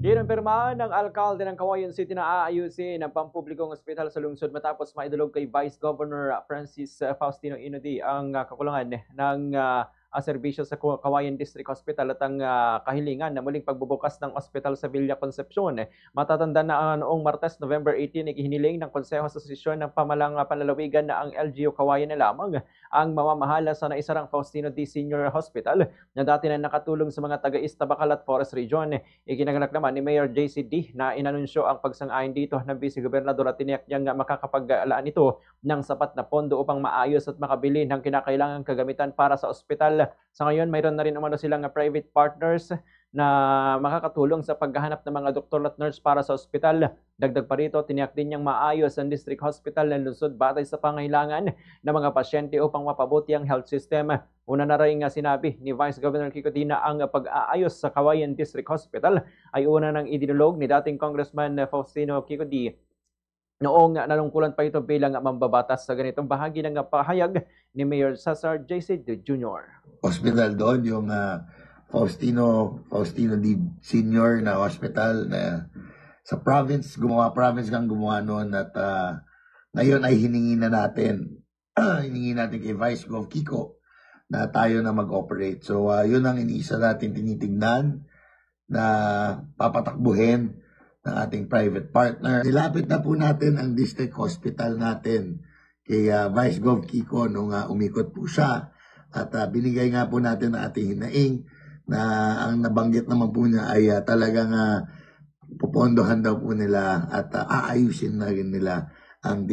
Kinumpirma ng alkalde ng Cauayan City na aayusin ang pampublikong ospital sa lungsod matapos maidulog kay Vice Governor Francis Faustino Inudi ang kakulangan ng serbisyo sa Cauayan District Hospital at ang kahilingan na muling pagbubukas ng ospital sa Villa Concepcion. Matatanda na noong Martes, November 18, hiniling ng Konseho sa Sesyon ng Pamalang Panlalawigan na ang LGU Cauayan na lamang ang mamamahala sa naisarang Faustino D. Senior Hospital na dati na nakatulong sa mga taga-East Tabacal at Forest Region. Ikinaganak naman ni Mayor JCD na inanunsyo ang pagsang-ayon dito ng Vice Gobernador at tiniyak niyang makakapaglaan ito ng sapat na pondo upang maayos at makabili ng kinakailangang kagamitan para sa ospital. Sa ngayon, mayroon na rin umano silang private partners na makakatulong sa paghahanap ng mga doktor at nurse para sa ospital. Dagdag pa rito, tiniyak din niyang maayos ang district hospital ng lungsod batay sa pangailangan ng mga pasyente upang mapabuti ang health system. Una na rin sinabi ni Vice Governor Kiko Dina ang pag-aayos sa Cauayan District Hospital ay una ng idinulog ni dating Congressman Faustino Kiko D. Noong nanungkulan pa ito bilang mambabatas sa ganitong bahagi ng pahayag ni Mayor Cesar J.C. Jr. Hospital doon, yung Faustino D. Senior na hospital na sa province kang gumawa noon at ngayon ay hiningi natin kay Vice Gov Kiko na tayo na mag-operate. So yun ang iniisa natin tinitignan na papatakbuhin ng ating private partner. Nilapit na po natin ang district hospital natin kay Vice Gov Kiko nung umikot po siya at binigay nga po natin ang ating hinaing na ang nabanggit naman po niya ay talagang pupondohan daw po nila at aayusin na rin nila ang